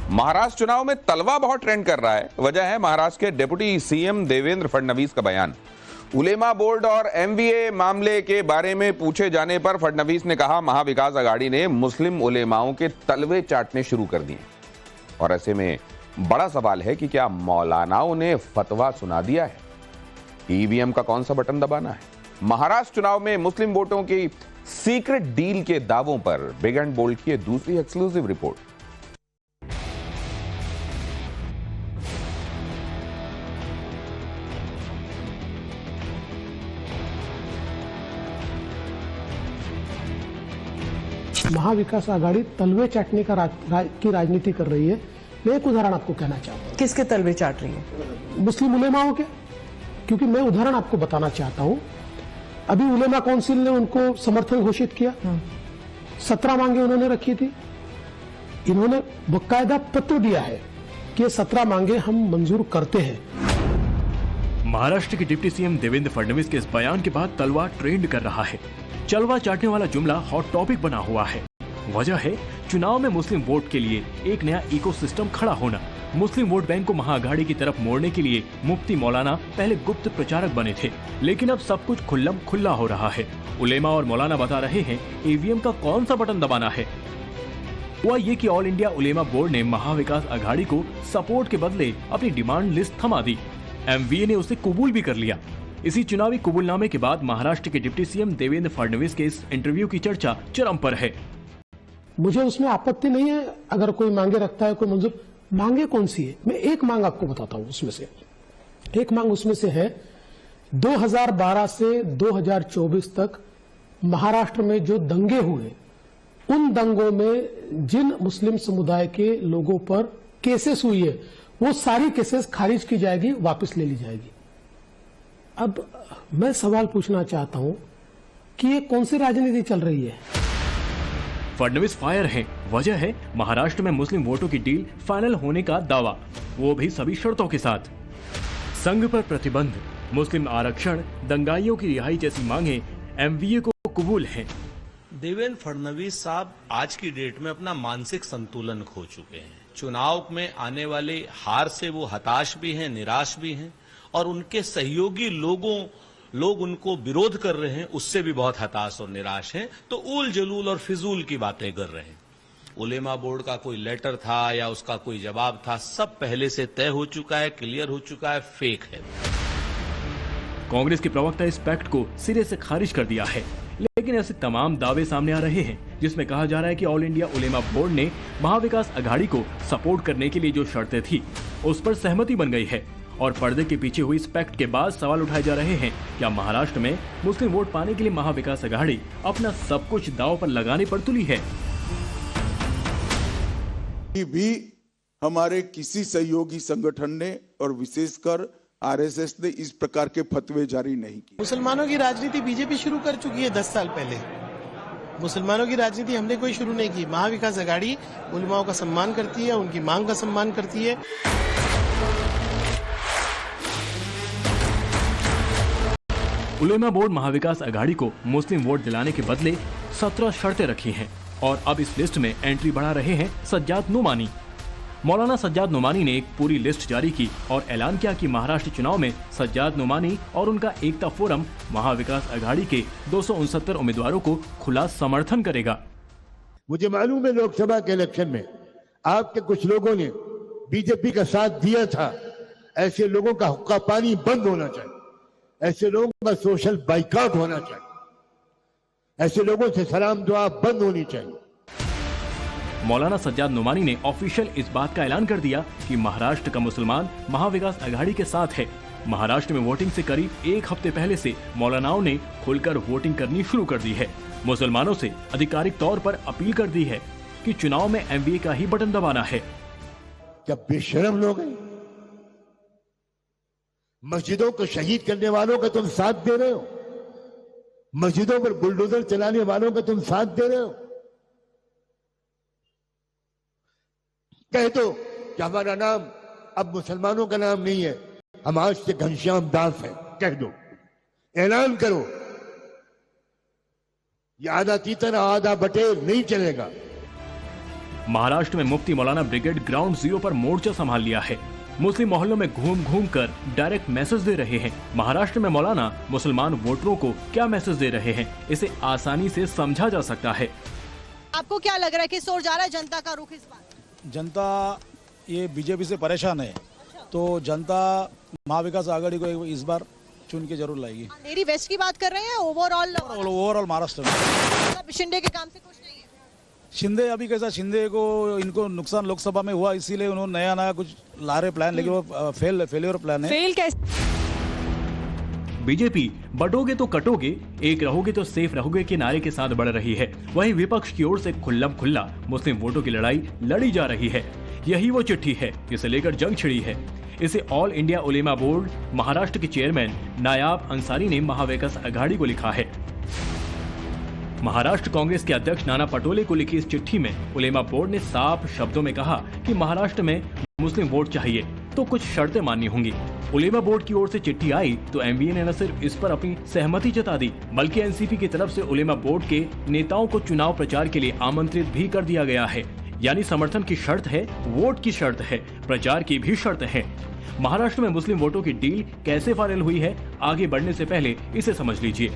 महाराष्ट्र चुनाव में तलवा बहुत ट्रेंड कर रहा है। वजह है महाराष्ट्र के डिप्टी सीएम देवेंद्र फडणवीस का बयान। उलेमा बोर्ड और एमबीए मामले के बारे में पूछे जाने पर फडणवीस ने कहा, महाविकास आघाड़ी ने मुस्लिम उलेमाओं के तलवे चाटने शुरू कर दिए। और ऐसे में बड़ा सवाल है कि क्या मौलानाओं ने फतवा सुना दिया है? ईवीएम का कौन सा बटन दबाना है? महाराष्ट्र चुनाव में मुस्लिम वोटों की सीक्रेट डील के दावों पर बिग एंड बोल्ड की दूसरी एक्सक्लूसिव रिपोर्ट। महाविकास आघाड़ी तलवे चाटने की राजनीति कर रही है। मैं एक उदाहरण आपको कहना चाहता हूँ। किसके तलवे चाट रही है? मुस्लिम उलेमाओं के। क्योंकि मैं उदाहरण आपको बताना चाहता हूँ। अभी उलेमा काउंसिल ने उनको समर्थन घोषित किया। 17 मांगे उन्होंने रखी थी। इन्होंने बाकायदा पत्र दिया है कि ये 17 मांगे हम मंजूर करते हैं। महाराष्ट्र के डिप्टी सीएम देवेंद्र फडणवीस के इस बयान के बाद तलवा ट्रेंड कर रहा है। चलवा चाटने वाला जुमला हॉट टॉपिक बना हुआ है। वजह है चुनाव में मुस्लिम वोट के लिए एक नया इकोसिस्टम खड़ा होना। मुस्लिम वोट बैंक को महाआघाड़ी की तरफ मोड़ने के लिए मुफ्ती मौलाना पहले गुप्त प्रचारक बने थे, लेकिन अब सब कुछ खुल्लम खुल्ला हो रहा है। उलेमा और मौलाना बता रहे हैं ईवीएम का कौन सा बटन दबाना है। हुआ ये कि ऑल इंडिया उलेमा बोर्ड ने महाविकास आघाड़ी को सपोर्ट के बदले अपनी डिमांड लिस्ट थमा दी। एमवीए ने उसे कबूल भी कर लिया। इसी चुनावी कबूलनामे के बाद महाराष्ट्र के डिप्टी सीएम देवेंद्र फडणवीस के इस इंटरव्यू की चर्चा चरम पर है। मुझे उसमें आपत्ति नहीं है अगर कोई मांगे रखता है, कोई मंजूर। मांगे कौन सी है? मैं एक मांग आपको बताता हूं। उसमें से एक मांग उसमें से है 2012 से 2024 तक महाराष्ट्र में जो दंगे हुए, उन दंगों में जिन मुस्लिम समुदाय के लोगों पर केसेस हुई है, वो सारी केसेस खारिज की जाएगी, वापस ले ली जाएगी। अब मैं सवाल पूछना चाहता हूं कि ये कौन सी राजनीति चल रही है? फडणवीस फायर है। वजह है महाराष्ट्र में मुस्लिम वोटों की डील फाइनल होने का दावा, वो भी सभी शर्तों के साथ। संघ पर प्रतिबंध, मुस्लिम आरक्षण, दंगाइयों की रिहाई जैसी मांगे एमवीए को कबूल हैं। देवेंद्र फडणवीस साहब आज की डेट में अपना मानसिक संतुलन खो चुके हैं। चुनाव में आने वाले हार से वो हताश भी हैं, निराश भी हैं, और उनके सहयोगी लोग उनको विरोध कर रहे हैं, उससे भी बहुत हताश और निराश हैं। तो उल जलूल और फिजूल की बातें कर रहे हैं। उलेमा बोर्ड का कोई लेटर था या उसका कोई जवाब था, सब पहले से तय हो चुका है, क्लियर हो चुका है, फेक है। कांग्रेस के प्रवक्ता इस पैक्ट को सिरे से खारिज कर दिया है, लेकिन ऐसे तमाम दावे सामने आ रहे हैं जिसमें कहा जा रहा है कि ऑल इंडिया उलेमा बोर्ड ने महाविकास आघाड़ी को सपोर्ट करने के लिए जो शर्तें थी उस पर सहमति बन गई है। और पर्दे के पीछे हुई इस पैक्ट के बाद सवाल उठाए जा रहे हैं, क्या महाराष्ट्र में मुस्लिम वोट पाने के लिए महाविकास आघाड़ी अपना सब कुछ दांव पर लगाने पर तुली है? भी हमारे किसी सहयोगी संगठन ने और विशेषकर आरएसएस ने इस प्रकार के फतवे जारी नहीं किए। मुसलमानों की राजनीति बीजेपी शुरू कर चुकी है 10 साल पहले। मुसलमानों की राजनीति हमने कोई शुरू नहीं की। महाविकास आघाड़ी उलमाओं का सम्मान करती है, उनकी मांग का सम्मान करती है। उलेमा बोर्ड महाविकास आघाड़ी को मुस्लिम वोट दिलाने के बदले 17 शर्तें रखी हैं और अब इस लिस्ट में एंट्री बढ़ा रहे हैं सज्जाद नोमानी। मौलाना सज्जाद नोमानी ने एक पूरी लिस्ट जारी की और ऐलान किया कि महाराष्ट्र चुनाव में सज्जाद नोमानी और उनका एकता फोरम महाविकास आघाड़ी के 269 उम्मीदवारों को खुला समर्थन करेगा। मुझे मालूम है लोकसभा के इलेक्शन में आपके कुछ लोगों ने बीजेपी का साथ दिया था। ऐसे लोगों का हुक्का पानी बंद होना चाहिए। ऐसे लोगों का सोशल बाइकआउट होना चाहिए। ऐसे लोगों से सलाम दुआ बंद होनी चाहिए। मौलाना सज्जाद नोमानी ने ऑफिशियल इस बात का ऐलान कर दिया कि महाराष्ट्र का मुसलमान महाविकास आघाड़ी के साथ है। महाराष्ट्र में वोटिंग से करीब एक हफ्ते पहले से मौलानाओं ने खुलकर वोटिंग करनी शुरू कर दी है। मुसलमानों से आधिकारिक तौर पर अपील कर दी है कि चुनाव में एमवीए का ही बटन दबाना है। क्या बेशरम लोग हैं? मस्जिदों को शहीद करने वालों का तुम साथ दे रहे हो। मस्जिदों पर बुलडोजर चलाने वालों का तुम साथ दे रहे हो। कह दो कि हमारा नाम अब मुसलमानों का नाम नहीं है, हम आज से घनश्याम दास है। कह दो, ऐलान करो। ये आधा तीतर आधा बटेर नहीं चलेगा। महाराष्ट्र में मुफ्ती मौलाना ब्रिगेड ग्राउंड जीरो पर मोर्चा संभाल लिया है। मुस्लिम मोहल्लों में घूम घूम कर डायरेक्ट मैसेज दे रहे हैं। महाराष्ट्र में मौलाना मुसलमान वोटरों को क्या मैसेज दे रहे हैं, इसे आसानी से समझा जा सकता है। आपको क्या लग रहा है किस ओर जा रहा है जनता का रुख इस बार? जनता ये बीजेपी से परेशान है, तो जनता महाविकास आघाड़ी को इस बार चुन के जरूर लाएगी। अंधेरी वेस्ट की बात कर रहे हैं ओवरऑल महाराष्ट्र में शिंदे के काम से खुश नहीं है? शिंदे अभी कैसा, शिंदे को इनको नुकसान लोकसभा में हुआ, इसीलिए उन्होंने नया कुछ ला रहे प्लान, लेकिन वो फेलियर प्लान है। फेल कैसे? बीजेपी बटोगे तो कटोगे, एक रहोगे तो सेफ रहोगे के नारे के साथ बढ़ रही है। वहीं विपक्ष की ओर से खुल्लम खुल्ला मुस्लिम वोटों की लड़ाई लड़ी जा रही है। यही वो चिट्ठी है जिसे लेकर जंग छिड़ी है। इसे ऑल इंडिया उलेमा बोर्ड महाराष्ट्र के चेयरमैन नायाब अंसारी ने महाविकास आघाड़ी को लिखा है। महाराष्ट्र कांग्रेस के अध्यक्ष नाना पटोले को लिखी इस चिट्ठी में उलेमा बोर्ड ने साफ शब्दों में कहा कि महाराष्ट्र में मुस्लिम वोट चाहिए तो कुछ शर्तें माननी होंगी। उलेमा बोर्ड की ओर से चिट्ठी आई तो एमवीए ने न सिर्फ इस पर अपनी सहमति जता दी, बल्कि एनसीपी की तरफ से उलेमा बोर्ड के नेताओं को चुनाव प्रचार के लिए आमंत्रित भी कर दिया गया है। यानी समर्थन की शर्त है, वोट की शर्त है, प्रचार की भी शर्त है। महाराष्ट्र में मुस्लिम वोटों की डील कैसे फाइनल हुई है, आगे बढ़ने से पहले इसे समझ लीजिए।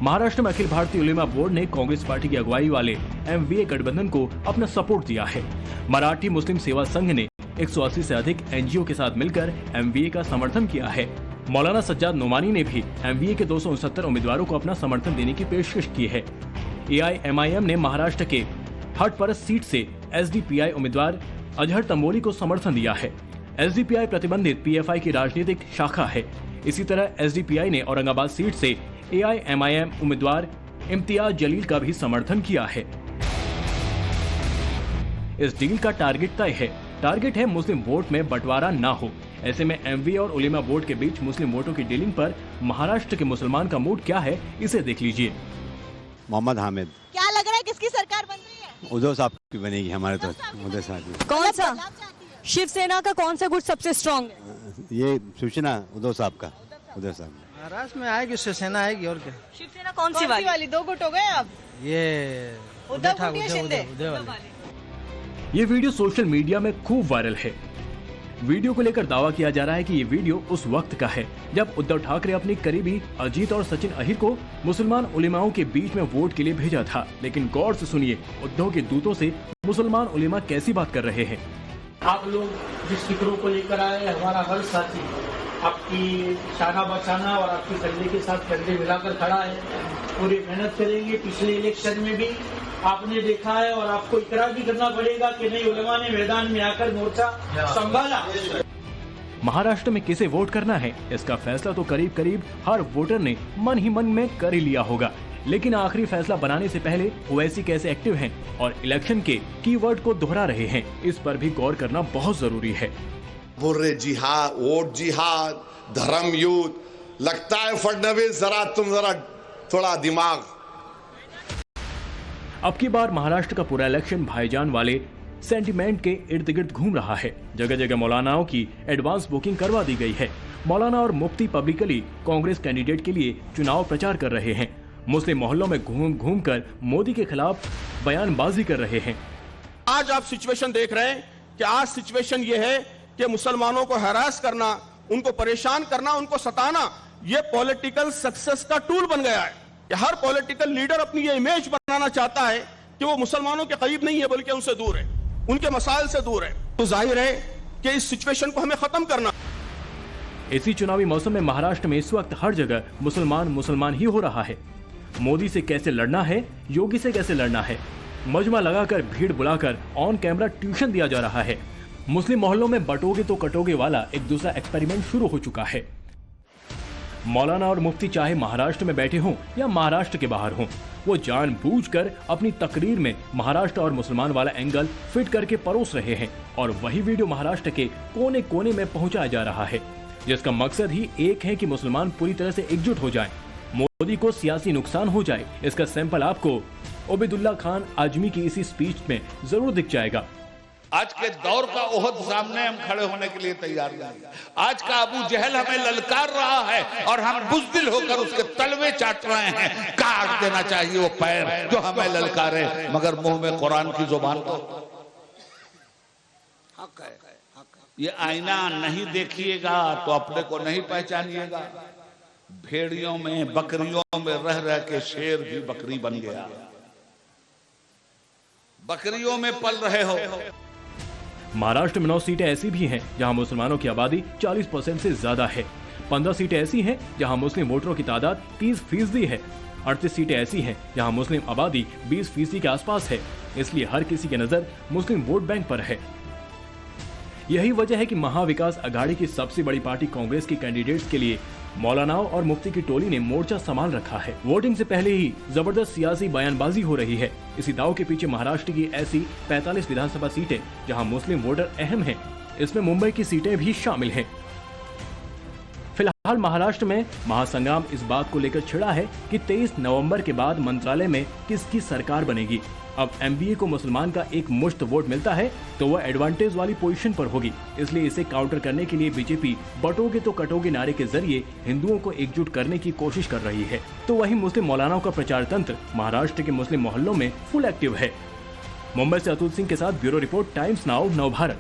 महाराष्ट्र में अखिल भारतीय उलेमा बोर्ड ने कांग्रेस पार्टी की अगुवाई वाले एमवीए गठबंधन को अपना सपोर्ट दिया है। मराठी मुस्लिम सेवा संघ ने 180 से अधिक एनजीओ के साथ मिलकर एमवीए का समर्थन किया है। मौलाना सज्जाद नोमानी ने भी एमवीए के 269 उम्मीदवारों को अपना समर्थन देने की पेशकश की है। एआईएमआईएम ने महाराष्ट्र के हटपरस सीट से एसडीपीआई उम्मीदवार अजहर तंबोली को समर्थन दिया है। एसडीपीआई प्रतिबंधित पीएफआई की राजनीतिक शाखा है। इसी तरह एसडीपीआई ने औरंगाबाद सीट से एआईएमआईएम उम्मीदवार इम्तियाज जलील का भी समर्थन किया है। इस डील का टारगेट तय है। टारगेट है मुस्लिम वोट में बंटवारा ना हो। ऐसे में एमवीए और उलेमा बोर्ड के बीच मुस्लिम वोटों की डीलिंग पर महाराष्ट्र के मुसलमान का मूड क्या है, इसे देख लीजिए। मोहम्मद हामिद, क्या लग रहा है किसकी सरकार बन रही है? उद्धव साहब की बनेगी हमारे तो। उद्धव साहब कौन सा शिवसेना का कौन सा गुट सबसे स्ट्रॉन्ग है? ये सूचना उद्धव साहब का। उद्धव साहब महाराष्ट्र में आएगी, शिवसेना आएगी और क्या। शिवसेना कौन सी वाली? दो गुट हो गए अब। ये उद्धव ये वीडियो सोशल मीडिया में खूब वायरल है। वीडियो को लेकर दावा किया जा रहा है कि ये वीडियो उस वक्त का है जब उद्धव ठाकरे अपने करीबी अजीत और सचिन अहिर को मुसलमान उलेमाओं के बीच में वोट के लिए भेजा था। लेकिन गौर से सुनिए उद्धव के दूतों से मुसलमान उलेमा कैसी बात कर रहे हैं। आप लोग जिस फिक्रों को लेकर आए, हमारा हर साथी आपकी शाना बचाना और आपकी कंधे के साथ कंधे मिलाकर खड़ा है। पूरी मेहनत करेंगे। पिछले इलेक्शन में भी आपने देखा है और आपको इकरार भी करना पड़ेगा कि नहीं, उलेमा ने मैदान में आकर मोर्चा संभाला। महाराष्ट्र में किसे वोट करना है, इसका फैसला तो करीब करीब हर वोटर ने मन ही मन में कर ही लिया होगा। लेकिन आखिरी फैसला बनाने से पहले ओवैसी कैसे एक्टिव हैं और इलेक्शन के कीवर्ड को दोहरा रहे हैं, इस पर भी गौर करना बहुत जरूरी है। बोल रहे जिहाद, वोट जिहाद, धर्म युद्ध, लगता है फडणवीस तुम जरा थोड़ा दिमाग। अब की बार महाराष्ट्र का पूरा इलेक्शन भाईजान वाले सेंटिमेंट के इर्द गिर्द घूम रहा है। जगह जगह मौलानाओं की एडवांस बुकिंग करवा दी गई है। मौलाना और मुफ्ती पब्लिकली कांग्रेस कैंडिडेट के लिए चुनाव प्रचार कर रहे हैं। मुस्लिम मोहल्लों में घूम घूम कर मोदी के खिलाफ बयानबाजी कर रहे हैं। आज आप सिचुएशन देख रहे हैं कि आज सिचुएशन ये है कि मुसलमानों को हरास करना, उनको परेशान करना, उनको सताना, ये पॉलिटिकल सक्सेस का टूल बन गया है। कि हर पॉलिटिकल लीडर अपनी ये इमेज बनाना चाहता है कि वो मुसलमानों के करीब नहीं है बल्कि उनसे दूर है, उनके मसाइल से दूर है। तो जाहिर है कि इस सिचुएशन को हमें खत्म करना। इसी चुनावी मौसम में महाराष्ट्र में इस वक्त हर जगह मुसलमान ही हो रहा है। मोदी से कैसे लड़ना है, योगी से कैसे लड़ना है, मजमा लगाकर भीड़ बुलाकर ऑन कैमरा ट्यूशन दिया जा रहा है। मुस्लिम मोहल्लों में बटोगे तो कटोगे वाला एक दूसरा एक्सपेरिमेंट शुरू हो चुका है। मौलाना और मुफ्ती चाहे महाराष्ट्र में बैठे हों या महाराष्ट्र के बाहर हों, वो जानबूझकर अपनी तकरीर में महाराष्ट्र और मुसलमान वाला एंगल फिट करके परोस रहे हैं और वही वीडियो महाराष्ट्र के कोने कोने में पहुंचाया जा रहा है, जिसका मकसद ही एक है कि मुसलमान पूरी तरह से एकजुट हो जाएं, मोदी को सियासी नुकसान हो जाए। इसका सैंपल आपको उबैदुल्ला खान आजमी की इसी स्पीच में जरूर दिख जाएगा। आज के दौर का ओहद सामने हम खड़े होने के लिए तैयार नहीं। आज का अबू जहल हमें ललकार रहा है और हम बुज़दिल होकर उसके तलवे चाट रहे हैं। काट देना चाहिए वो पैर जो हमें ललकारे, मगर मुंह में कुरान की जुबान तो हक है। ये आईना नहीं देखिएगा तो अपने को नहीं पहचानिएगा। भेड़ियों में बकरियों में रह रह के शेर भी बकरी बन गया। बकरियों में पल रहे हो। महाराष्ट्र में 9 सीटें ऐसी भी हैं जहां मुसलमानों की आबादी 40% से ज्यादा है। 15 सीटें ऐसी हैं जहां मुस्लिम वोटरों की तादाद 30% है। 38 सीटें ऐसी हैं जहां मुस्लिम आबादी 20% के आसपास है। इसलिए हर किसी की नजर मुस्लिम वोट बैंक पर है। यही वजह है कि महाविकास अघाड़ी की सबसे बड़ी पार्टी कांग्रेस के कैंडिडेट्स के लिए मौलानाओं और मुफ्ती की टोली ने मोर्चा संभाल रखा है। वोटिंग से पहले ही जबरदस्त सियासी बयानबाजी हो रही है। इसी दाव के पीछे महाराष्ट्र की ऐसी 45 विधानसभा सीटें जहां मुस्लिम वोटर अहम हैं, इसमें मुंबई की सीटें भी शामिल हैं। फिलहाल महाराष्ट्र में महासंग्राम इस बात को लेकर छिड़ा है कि 23 नवंबर के बाद मंत्रालय में किसकी सरकार बनेगी। अब एमबीए को मुसलमान का एक मुश्त वोट मिलता है तो वह एडवांटेज वाली पोजीशन पर होगी। इसलिए इसे काउंटर करने के लिए बीजेपी बटोगे तो कटोगे नारे के जरिए हिंदुओं को एकजुट करने की कोशिश कर रही है। तो वहीं मुस्लिम मौलानाओं का प्रचार तंत्र महाराष्ट्र के मुस्लिम मोहल्लों में फुल एक्टिव है। मुंबई से अतुल सिंह के साथ ब्यूरो रिपोर्ट, टाइम्स नाउ, नव भारत।